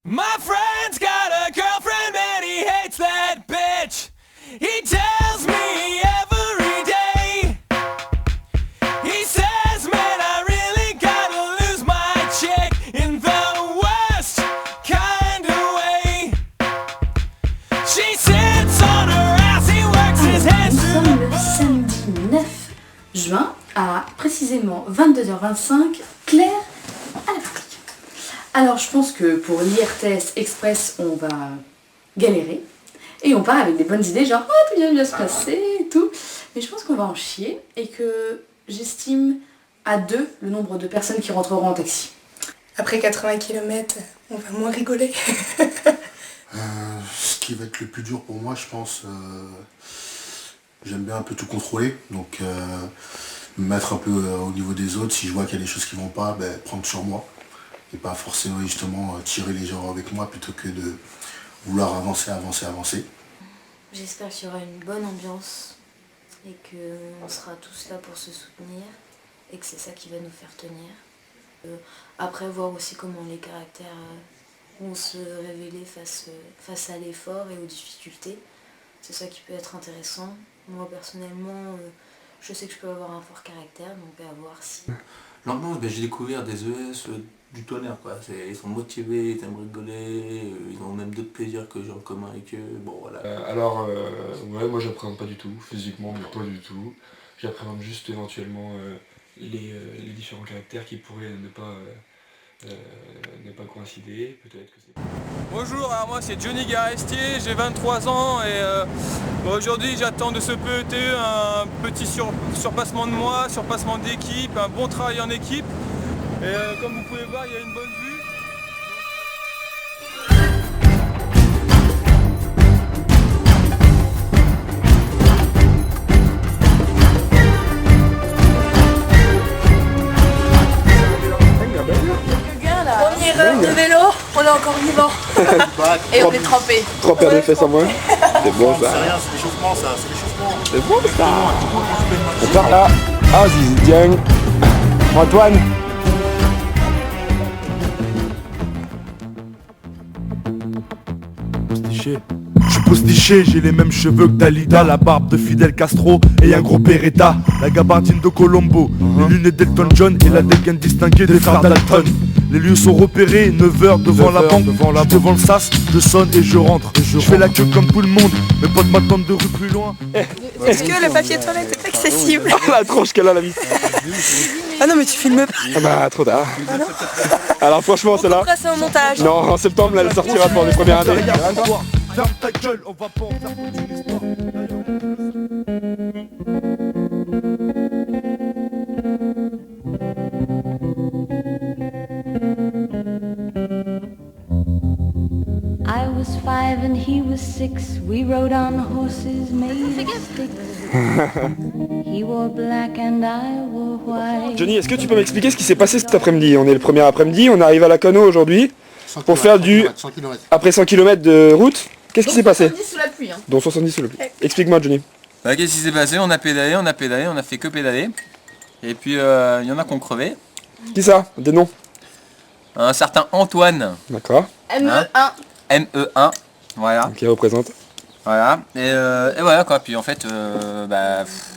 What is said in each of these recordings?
My friend's got a girlfriend and he hates that bitch. He tells me every day. He says, man, I really gotta lose my chick in the worst kind of way. She sits on her ass, he works his hands. Nous sommes le samedi 9 juin à précisément 22h25, Claire à la boutique. Alors je pense que pour l'IRTS Express, on va galérer. Et on part avec des bonnes idées, genre oh, tout bien se passer et tout. Mais je pense qu'on va en chier et que j'estime à 2 le nombre de personnes qui rentreront en taxi. Après 80 km, on va moins rigoler. Ce qui va être le plus dur pour moi, je pense, j'aime bien un peu tout contrôler. Donc me mettre un peu au niveau des autres. Si je vois qu'il y a des choses qui vont pas, prendre sur moi. Et pas forcément justement tirer les gens avec moi plutôt que de vouloir avancer. J'espère qu'il y aura une bonne ambiance et qu'on sera tous là pour se soutenir et que c'est ça qui va nous faire tenir. Après, voir aussi comment les caractères vont se révéler face à l'effort et aux difficultés. C'est ça qui peut être intéressant. Moi personnellement, je sais que je peux avoir un fort caractère, donc à voir si... L'ambiance, j'ai découvert des ES du tonnerre, quoi. Ils sont motivés, ils aiment rigoler, ils ont même d'autres plaisirs que j'ai en commun avec eux. Bon, voilà. Ouais, moi j'appréhende pas du tout, physiquement, mais pas du tout. J'appréhende juste éventuellement les différents caractères qui pourraient ne pas coïncider, peut-être que c'est... Bonjour, alors moi c'est Johnny Garestier, j'ai 23 ans et aujourd'hui j'attends de ce PETE un petit surpassement de moi, surpassement d'équipe, un bon travail en équipe. Et comme vous pouvez voir, il y a une bonne vue. Premier run de vélo, on est encore vivant. Et on est trempé. 3 paires de fesses en moins. C'est bon ça. C'est rien, c'est l'échauffement ça, c'est l'échauffement. C'est bon ça. On part là. Ah Zizi, tiens. Antoine. Je suis postiché, j'ai les mêmes cheveux que Dalida, la barbe de Fidel Castro et un gros Beretta, la gabardine de Colombo, les lunettes d'Elton John et la dégaine distinguée des frères Dalton. Les lieux sont repérés, 9h devant la banque, devant le sas, je sonne et je rentre. Je fais la queue comme tout le monde, mes potes m'attendent de rue plus loin. Est-ce que le papier toilette est accessible? La tronche qu'elle a la vie. Ah non mais tu filmes pas. Ah bah trop tard. Alors franchement celle-là. Pourquoi c'est au montage? Non, en septembre là, elle sortira pour les premières années. Ferme ta gueule, on va pas en faire toute une histoire. I was 5 and he was 6. We rode on horses made of sticks. He wore black and I wore white. Johnny, est-ce que tu peux m'expliquer ce qui s'est passé cet après-midi? On est le premier après-midi, on arrive à la Cano aujourd'hui pour faire du... 100 km. Après 100 km de route, qu'est-ce qui s'est passé? 70 sous la pluie. Hein. Dont 70 sous le pluie. Explique-moi Johnny. Qu'est-ce qui s'est passé? On a pédalé, on a fait que pédaler. Et puis il y en a qui ont crevé. Qui ça? Des noms? Un certain Antoine. D'accord. ME1. ME1. Voilà. Qui représente? Voilà. Et voilà quoi. Puis en fait,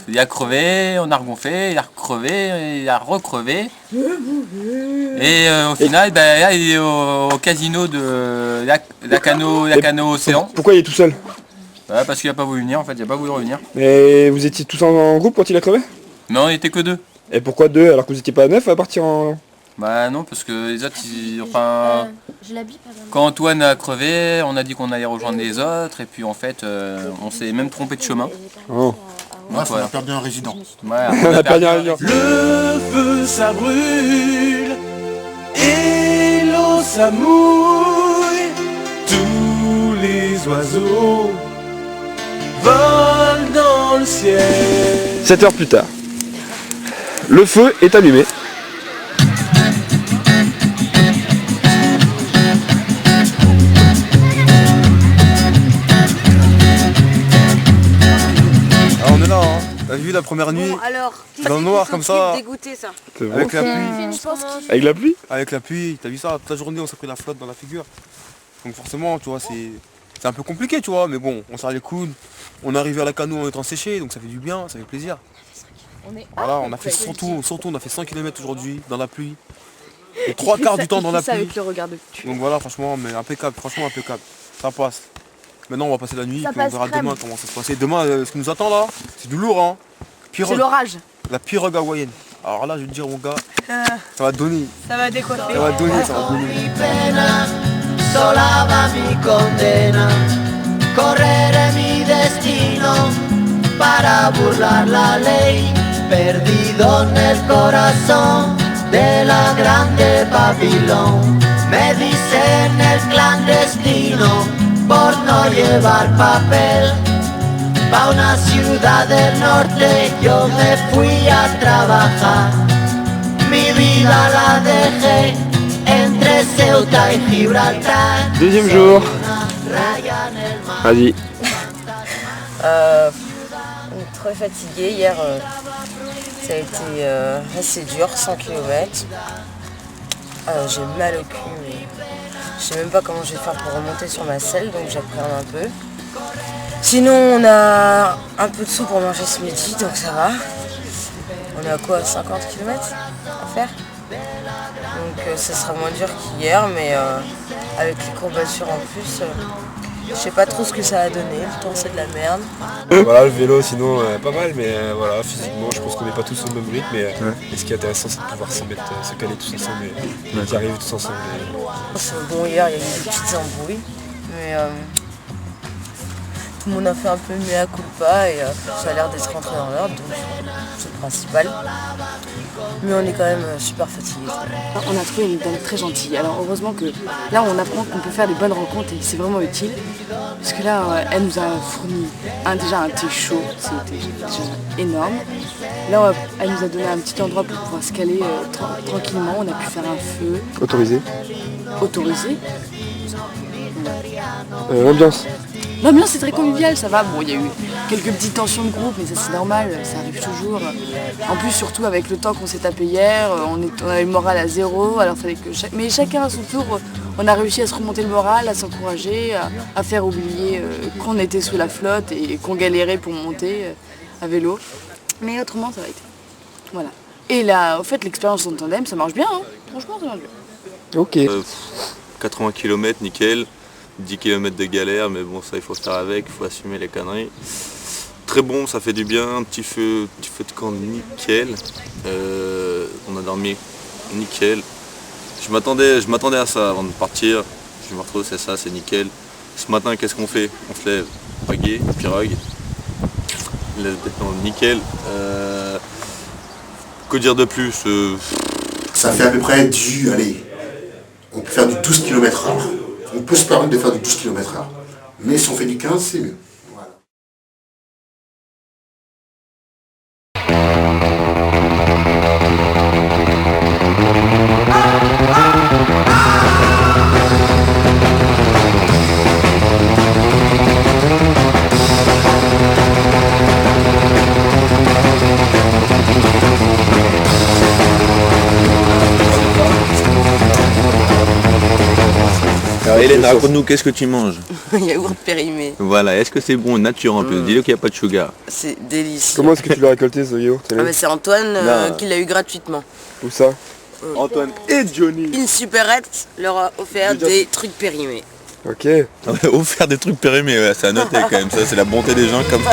il a crevé, on a regonflé, il a recrevé, il a recrevé. Et au final, là, il est au casino de la Cano Océan. Pourquoi il est tout seul? Ouais, parce qu'il a pas voulu venir en fait, il a pas voulu revenir. Et vous étiez tous en groupe quand il a crevé? Non, on était que 2. Et pourquoi 2 alors que vous étiez pas à 9 à partir en... Bah non, parce que les autres, Je l'habille pas vraiment. quand Antoine a crevé, on a dit qu'on allait rejoindre les autres, et puis en fait, on s'est même trompé de chemin. Oh. Ouais, on a perdu un résident. Ouais, On a perdu un résident. Le feu ça brûle, et l'eau ça mouille, tous les oiseaux volent dans le ciel. 7 heures plus tard. Le feu est allumé. Ah, on est là, hein. T'as vu la première nuit? Bon, alors, Dans le noir comme ça. dégoûté ça. Avec la pluie. Avec la pluie? Avec la pluie, t'as vu ça? Toute la journée on s'est pris la flotte dans la figure. Donc forcément, tu vois, c'est un peu compliqué, tu vois, mais bon, on serre les coudes. On est arrivé à la canoë en étant séché, donc ça fait du bien, ça fait plaisir. Voilà, on a fait surtout on a fait 100 km aujourd'hui dans la pluie. Et 3/4 du temps dans la pluie. Avec le regard de tueur. Donc voilà, franchement, mais impeccable, franchement impeccable. Ça passe. Maintenant on va passer la nuit, Ça puis on passe verra crème. demain comment ça se passe. Et demain, ce qui nous attend là, c'est du lourd, hein. C'est l'orage. La pirogue hawaïenne. Alors là, je vais te dire, mon gars, ça va donner. Ça va décoiffer. Ça va donner, ça va donner. Sola va mi condena, correré mi destino para burlar la ley, perdido en el corazón de la grande Babilón. Me dicen el clandestino por no llevar papel. Pa' una ciudad del norte yo me fui a trabajar. Mi vida la dejé entre Ceuta y Gibraltar. Deuxième jour. Vas-y. On est trop fatigué. Hier, ça a été assez dur, 100 km. J'ai mal au cul, mais je sais même pas comment je vais faire pour remonter sur ma selle, donc j'appréhende un peu. Sinon, on a un peu de sous pour manger ce midi, donc ça va. On est à quoi, 50 km à faire? Donc ça sera moins dur qu'hier, mais avec les courbatures en plus, je sais pas trop ce que ça a donné. Le temps, c'est de la merde. Voilà, le vélo sinon pas mal, mais voilà, physiquement je pense qu'on n'est pas tous au même rythme, mais ce qui est intéressant c'est de pouvoir se caler tous ensemble et d'y arriver tous ensemble. Bon, hier il y a eu des petites embrouilles, mais tout le monde a fait un peu mea culpa et ça a l'air d'être rentré dans l'ordre, donc c'est le principal. Mais on est quand même super fatigué. On a trouvé une dame très gentille. Alors heureusement que là on apprend qu'on peut faire des bonnes rencontres et c'est vraiment utile. Parce que là elle nous a fourni déjà un thé chaud, c'était déjà énorme. Là elle nous a donné un petit endroit pour pouvoir se caler tranquillement. On a pu faire un feu. Autorisé. Autorisé. L'ambiance. L'ambiance est très conviviale, ça va. Bon, il y a eu quelques petites tensions de groupe, mais ça c'est normal, ça arrive toujours. En plus, surtout avec le temps qu'on s'est tapé hier, on avait le moral à zéro, alors fallait que mais chacun à son tour, on a réussi à se remonter le moral, à s'encourager, à faire oublier qu'on était sous la flotte et qu'on galérait pour monter à vélo. Mais autrement, ça va été. Voilà. Et là, au fait, l'expérience en tandem, ça marche bien, hein. Franchement, ça marche bien. Ok. 80 km, nickel. 10 km de galère, mais bon, ça il faut faire avec, il faut assumer les conneries. Très bon, ça fait du bien, un petit feu de camp nickel. On a dormi nickel. Je m'attendais à ça avant de partir. Je me retrouve, c'est ça, c'est nickel. Ce matin, qu'est-ce qu'on fait? On se lève, pagaie, pirogue. Nickel. Que dire de plus? Ça fait à peu près on peut faire du 12 km/h. On peut se permettre de faire du 12 km/h. Mais si on fait du 15, c'est mieux. Voilà. Alors Hélène, raconte-nous, qu'est-ce que tu manges? Yaourt périmé. Voilà, est-ce que c'est bon, nature en plus? Dis-le qu'il n'y a pas de sugar. C'est délicieux. Comment est-ce que tu l'as récolté ce yaourt? C'est Antoine qui l'a eu gratuitement. Où ça? Antoine et Johnny. Une supérette leur a offert des trucs périmés. Ok. Offert des trucs périmés, ouais, c'est à noter quand même, ça c'est la bonté des gens quand même.